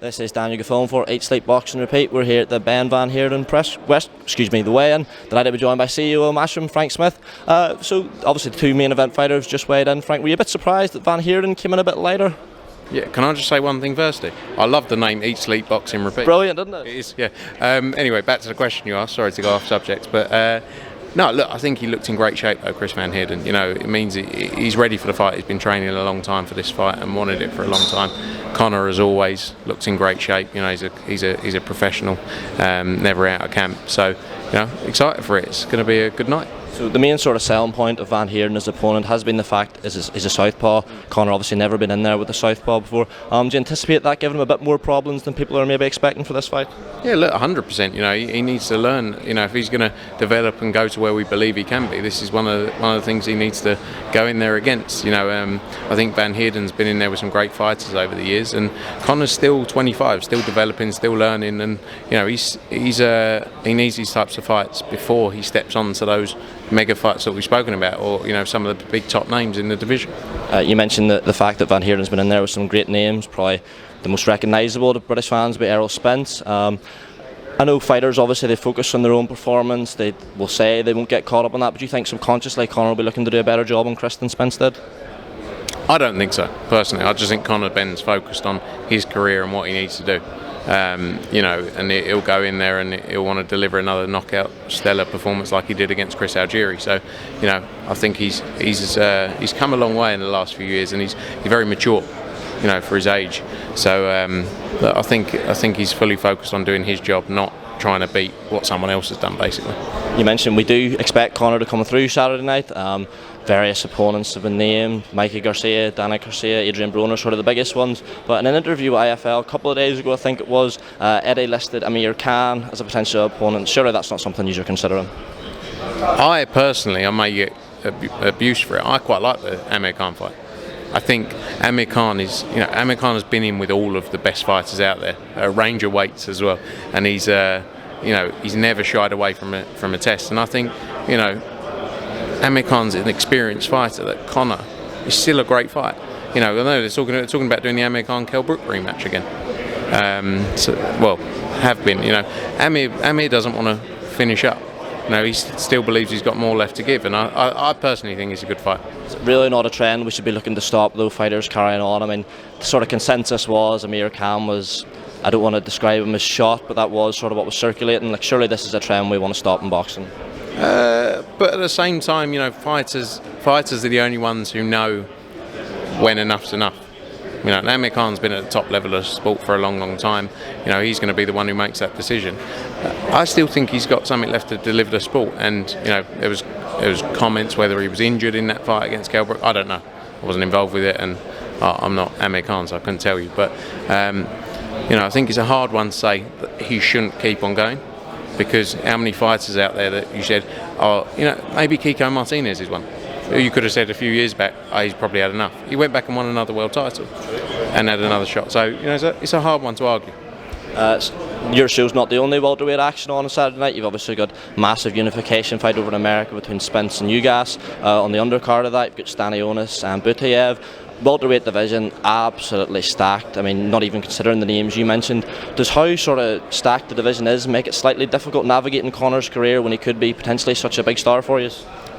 This is Daniel Gaffone for Eat, Sleep, Box and Repeat. We're here at the Ben Van Heerden the weigh-in. Delighted to be joined by CEO of Matchroom, Frank Smith. So obviously the two main event fighters just weighed in. Frank, were you a bit surprised that Van Heerden came in a bit lighter? Yeah, can I just say one thing firstly? I love the name Eat, Sleep, Box and Repeat. Brilliant, isn't it? It is, yeah. Anyway, back to the question you asked. Sorry to go off subject, but no, look, I think he looked in great shape though, Chris Van Heerden. You know, it means he's ready for the fight. He's been training a long time for this fight and wanted it for a long time. Conor, as always, looks in great shape. You know, he's a professional, never out of camp. So, you know, excited for it. It's going to be a good night. So the main sort of selling point of Van Heerden, his opponent, has been the fact is a southpaw. Conor obviously never been in there with a southpaw before. Do you anticipate that giving him a bit more problems than people are maybe expecting for this fight? Yeah, look, 100%. You know, he needs to learn. You know, if he's going to develop and go to where we believe he can be, this is one of the things he needs to go in there against. You know, I think Van Heerden's been in there with some great fighters over the years, and Conor's still 25, still developing, still learning, and you know, he needs these types of fights before he steps on to those mega fights that we've spoken about, or you know, some of the big top names in the division. You mentioned the fact that Van Heerden's been in there with some great names. Probably the most recognisable to British fans will be Errol Spence. I know fighters obviously they focus on their own performance. They will say they won't get caught up on that, but do you think subconsciously Conor will be looking to do a better job on Chris than Spence did? I don't think so, personally. I just think Conor Benn's focused on his career and what he needs to do. You know, and he'll go in there and he'll want to deliver another knockout, stellar performance like he did against Chris Algieri. So, you know, I think he's come a long way in the last few years, and he's very mature, you know, for his age. So, I think he's fully focused on doing his job, not trying to beat what someone else has done, basically. You mentioned we do expect Conor to come through Saturday night. Various opponents have been named: Mikey Garcia, Danny Garcia, Adrian Broner, sort of the biggest ones. But in an interview with IFL a couple of days ago, I think it was, Eddie listed Amir Khan as a potential opponent. Surely that's not something you're considering? I may get abuse for it. I quite like the Amir Khan fight. I think Amir Khan has been in with all of the best fighters out there, a range of weights as well, and he's never shied away from a test. And I think, you know, Amir Khan's an experienced fighter. That Conor is still a great fight. You know, I know they're talking about doing the Amir Khan Kell Brook rematch again. Have been. You know, Amir doesn't want to finish up. You know, he still believes he's got more left to give, and I personally think it's a good fight. It's really not a trend we should be looking to stop, though, fighters carrying on. I mean, the sort of consensus was Amir Khan was, I don't want to describe him as shot, but that was sort of what was circulating. Like, surely this is a trend we want to stop in boxing. But at the same time, you know, fighters are the only ones who know when enough's enough. You know, Amir Khan's been at the top level of sport for a long, long time. You know, he's going to be the one who makes that decision. I still think he's got something left to deliver the sport. And you know, there was comments whether he was injured in that fight against Kell Brook. I don't know. I wasn't involved with it, and I'm not Amir Khan, so I couldn't tell you. But you know, I think it's a hard one to say that he shouldn't keep on going. Because how many fighters out there that you said, you know, maybe Kiko Martinez is one. You could have said a few years back, he's probably had enough. He went back and won another world title and had another shot. So, you know, it's a hard one to argue. Your show's not the only welterweight action on Saturday night. You've obviously got massive unification fight over in America between Spence and Ugas. On the undercard of that, you've got Stanionis and Butayev. Welterweight division absolutely stacked. I mean, not even considering the names you mentioned. Does how sort of stacked the division is make it slightly difficult navigating Conor's career when he could be potentially such a big star for you?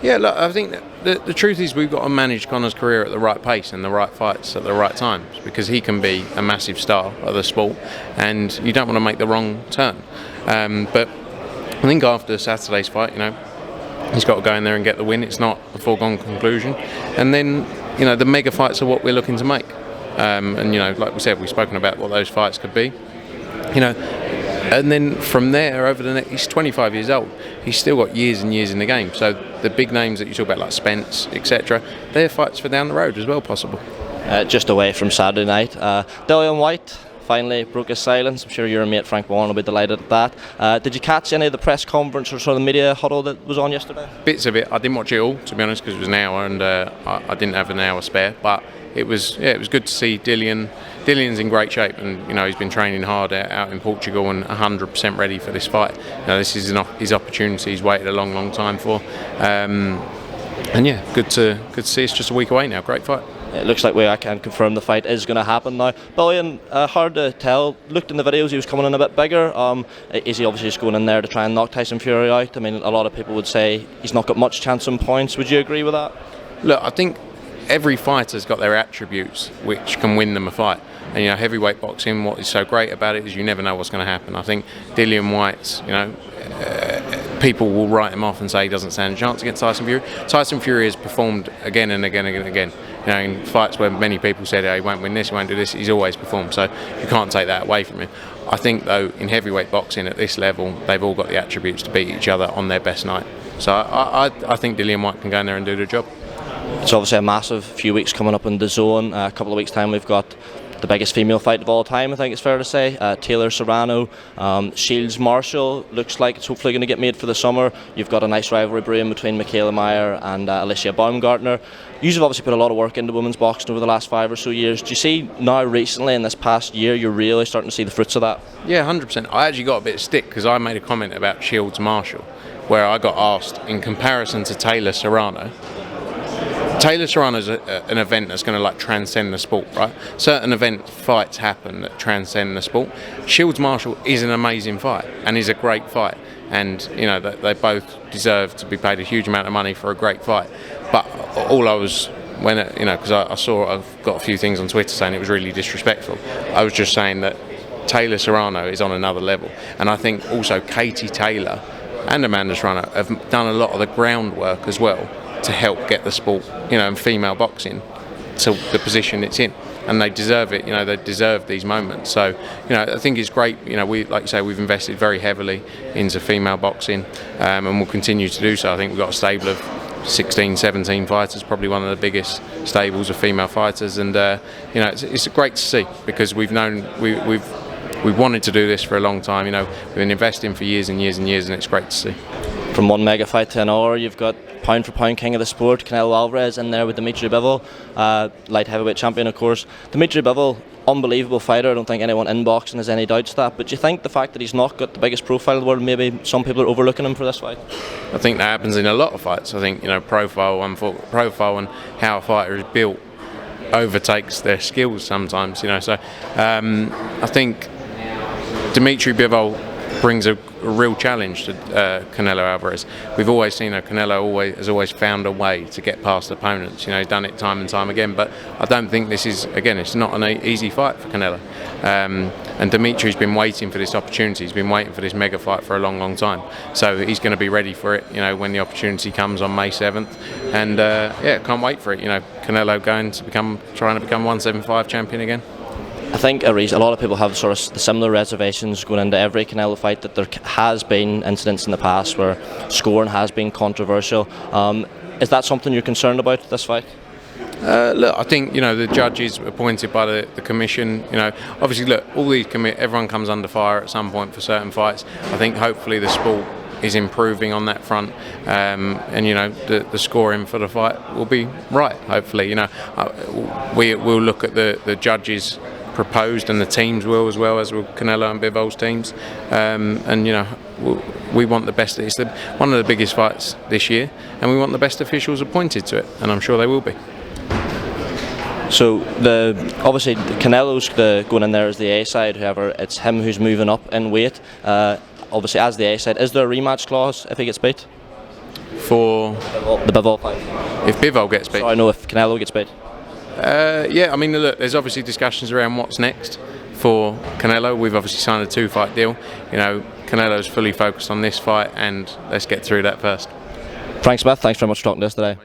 Yeah, look, I think that the truth is we've got to manage Conor's career at the right pace and the right fights at the right times, because he can be a massive star of the sport, and you don't want to make the wrong turn. But I think after Saturday's fight, you know, he's got to go in there and get the win. It's not a foregone conclusion. And then, you know, the mega fights are what we're looking to make. And, you know, like we said, we've spoken about what those fights could be. You know, and then from there, over the next, he's 25 years old. He's still got years and years in the game. So the big names that you talk about, like Spence, etc., they're fights for down the road as well, possible. Just away from Saturday night, Dillon White finally broke his silence. I'm sure your mate Frank Warren will be delighted at that. Did you catch any of the press conference or sort of the media huddle that was on yesterday? Bits of it. I didn't watch it all, to be honest, because it was an hour, and I didn't have an hour spare. But it was good to see Dillon. Dillon's in great shape, and you know, he's been training hard out in Portugal and 100% ready for this fight. You know, this is his opportunity. He's waited a long time for. And yeah, good to see. It's just a week away now. Great fight. it looks like I can confirm the fight is going to happen now. Billion, hard to tell. Looked in the videos, he was coming in a bit bigger. Is he obviously just going in there to try and knock Tyson Fury out? I mean, a lot of people would say he's not got much chance on points. Would you agree with that? Look, I think every fighter's got their attributes which can win them a fight. And heavyweight boxing, what is so great about it is you never know what's going to happen. I think Dillon White's, people will write him off and say he doesn't stand a chance against Tyson Fury. Tyson Fury has performed again and again and again. In fights where many people said, he won't win this, he won't do this, he's always performed. So you can't take that away from him. I think, though, in heavyweight boxing at this level, they've all got the attributes to beat each other on their best night. So I think Dillon White can go in there and do the job. It's obviously a massive few weeks coming up in the zone. A couple of weeks' time, we've got the biggest female fight of all time, I think it's fair to say. Taylor Serrano, Shields Marshall, looks like it's hopefully going to get made for the summer. You've got a nice rivalry brewing between Michaela Meyer and Alicia Baumgartner. You've obviously put a lot of work into women's boxing over the last 5 or so years. Do you see now recently in this past year you're really starting to see the fruits of that? Yeah, 100%. I actually got a bit of stick because I made a comment about Shields Marshall where I got asked, in comparison to Taylor Serrano, Taylor Serrano's an event that's going to transcend the sport, right? Certain fights happen that transcend the sport. Shields Marshall is an amazing fight and is a great fight, and they both deserve to be paid a huge amount of money for a great fight. But all I was because I've got a few things on Twitter saying it was really disrespectful. I was just saying that Taylor Serrano is on another level, and I think also Katie Taylor and Amanda Serrano have done a lot of the groundwork as well to help get the sport, and female boxing to the position it's in, and they deserve it. They deserve these moments. So, I think it's great. We, like you say, we've invested very heavily into female boxing, and we'll continue to do so. I think we've got a stable of 16, 17 fighters, probably one of the biggest stables of female fighters, and it's great to see because we've wanted to do this for a long time. We've been investing for years and years and years, and it's great to see. From one mega fight to another, you've got pound for pound king of the sport, Canelo Alvarez, in there with Dimitry Bivol, light heavyweight champion, of course. Dimitry Bivol, unbelievable fighter. I don't think anyone in boxing has any doubts that. But do you think the fact that he's not got the biggest profile in the world, maybe some people are overlooking him for this fight? I think that happens in a lot of fights. I think profile and how a fighter is built overtakes their skills sometimes. So I think Dimitry Bivol brings a real challenge to Canelo Alvarez. We've always seen Canelo has always found a way to get past opponents. He's done it time and time again. But I don't think this is, again, it's not an easy fight for Canelo. And Dimitri's been waiting for this opportunity. He's been waiting for this mega fight for a long, long time. So he's going to be ready for it, when the opportunity comes on May 7th. And can't wait for it. Canelo trying to become 175 champion again. I think a lot of people have sort of the similar reservations going into every Canelo fight, that there has been incidents in the past where scoring has been controversial. Is that something you're concerned about this fight? Look, I think the judges appointed by the commission. Obviously, look, everyone comes under fire at some point for certain fights. I think hopefully the sport is improving on that front, and the scoring for the fight will be right. Hopefully, we'll look at the judges proposed, and the teams will as well as with Canelo and Bivol's teams, and we want the best. It's one of the biggest fights this year, and we want the best officials appointed to it, and I'm sure they will be. So obviously Canelo's going in there as the A side. However, it's him who's moving up in weight. Obviously, as the A side, is there a rematch clause if he gets beat? For the Bivol fight. If Bivol gets beat. Sorry, no, if Canelo gets beat. I mean, look, there's obviously discussions around what's next for Canelo. We've obviously signed a 2-fight deal. Canelo's fully focused on this fight, and let's get through that first. Frank Smith, thanks very much for talking to us today.